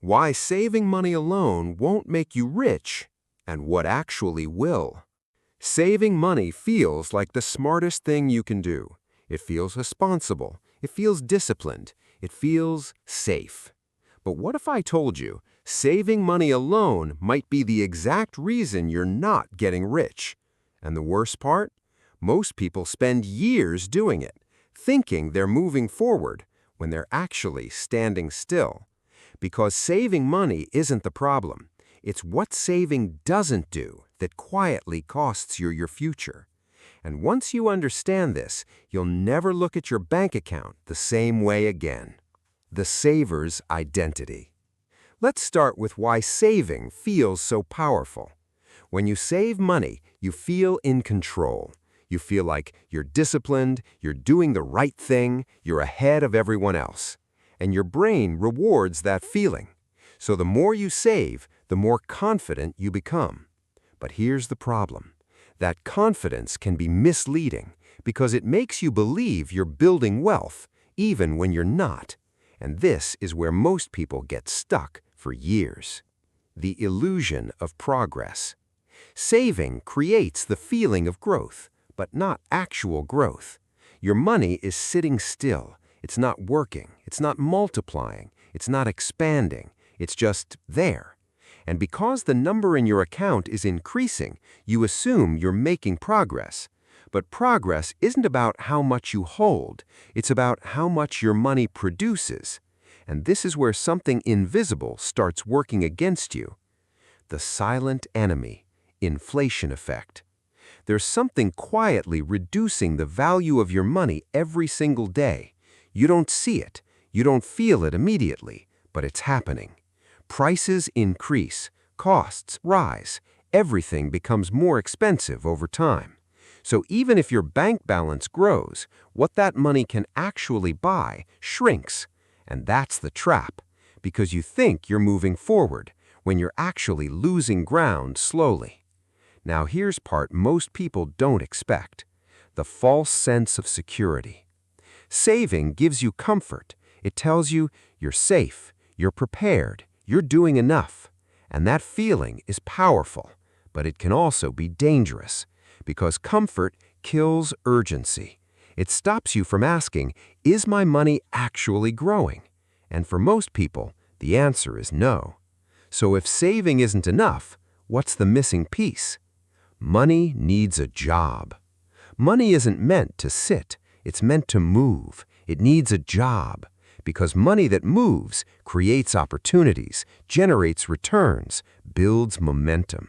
Why saving money alone won't make you rich, and what actually will. Saving money feels like the smartest thing you can do. It feels responsible. It feels disciplined. It feels safe. But what if I told you saving money alone might be the exact reason you're not getting rich? And the worst part? Most people spend years doing it, thinking they're moving forward when they're actually standing still. Because saving money isn't the problem. It's what saving doesn't do that quietly costs you your future. And once you understand this, you'll never look at your bank account the same way again. The saver's identity. Let's start with why saving feels so powerful. When you save money, you feel in control. You feel like you're disciplined, you're doing the right thing, you're ahead of everyone else. And your brain rewards that feeling. So the more you save, the more confident you become. But here's the problem. That confidence can be misleading because it makes you believe you're building wealth, even when you're not. And this is where most people get stuck for years. The illusion of progress. Saving creates the feeling of growth, but not actual growth. Your money is sitting still. It's not working. It's not multiplying. It's not expanding. It's just there. And because the number in your account is increasing, you assume you're making progress. But progress isn't about how much you hold. It's about how much your money produces. And this is where something invisible starts working against you. The silent enemy, inflation effect. There's something quietly reducing the value of your money every single day. You don't see it. You don't feel it immediately, but it's happening. Prices increase, costs rise, everything becomes more expensive over time. So even if your bank balance grows, what that money can actually buy shrinks. And that's the trap, because you think you're moving forward when you're actually losing ground slowly. Now here's part most people don't expect: the false sense of security. Saving gives you comfort. It tells you you're safe, you're prepared, you're doing enough. And that feeling is powerful, but it can also be dangerous, because comfort kills urgency. It stops you from asking, is my money actually growing? And for most people, the answer is no. So if saving isn't enough, what's the missing piece? Money needs a job. Money isn't meant to sit. It's meant to move. It needs a job. Because money that moves creates opportunities, generates returns, builds momentum.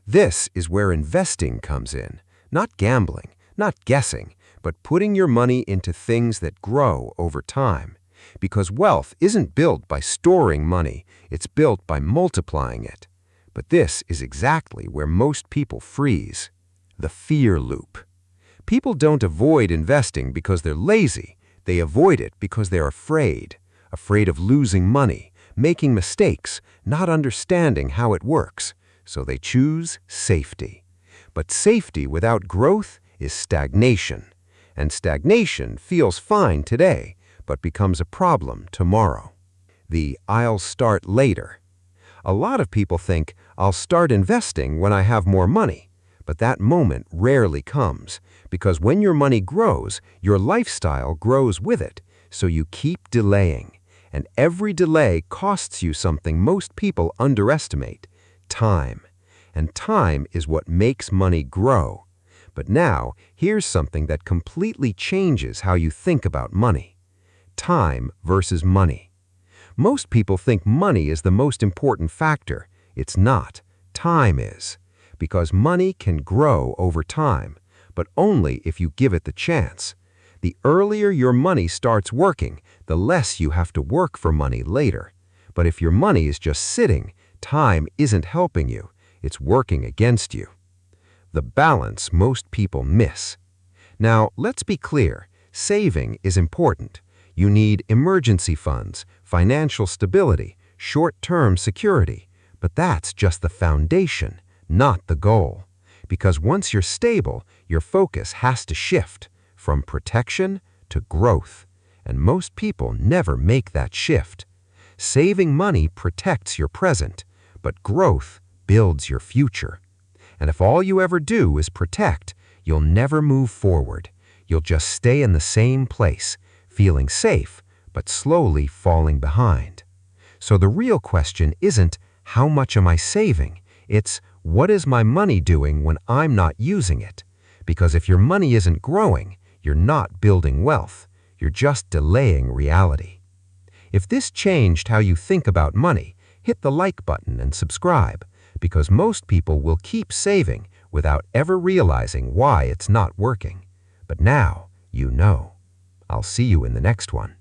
This is where investing comes in. Not gambling, not guessing, but putting your money into things that grow over time. Because wealth isn't built by storing money, it's built by multiplying it. But this is exactly where most people freeze. The fear loop. People don't avoid investing because they're lazy. They avoid it because they're afraid. Afraid of losing money, making mistakes, not understanding how it works. So they choose safety. But safety without growth is stagnation. And stagnation feels fine today, but becomes a problem tomorrow. The "I'll start later." A lot of people think, I'll start investing when I have more money. But that moment rarely comes, because when your money grows, your lifestyle grows with it, so you keep delaying. And every delay costs you something most people underestimate: time. And time is what makes money grow. But now, here's something that completely changes how you think about money. Time versus money. Most people think money is the most important factor. It's not. Time is. Because money can grow over time, but only if you give it the chance. The earlier your money starts working, the less you have to work for money later. But if your money is just sitting, time isn't helping you. It's working against you. The balance most people miss. Now, let's be clear. Saving is important. You need emergency funds, financial stability, short-term security. But that's just the foundation, not the goal. Because once you're stable, your focus has to shift from protection to growth. And most people never make that shift. Saving money protects your present, but growth builds your future. And if all you ever do is protect, you'll never move forward. You'll just stay in the same place, feeling safe, but slowly falling behind. So the real question isn't, how much am I saving? It's, what is my money doing when I'm not using it? Because if your money isn't growing, you're not building wealth. You're just delaying reality. If this changed how you think about money, hit the like button and subscribe, because most people will keep saving without ever realizing why it's not working. But now you know. I'll see you in the next one.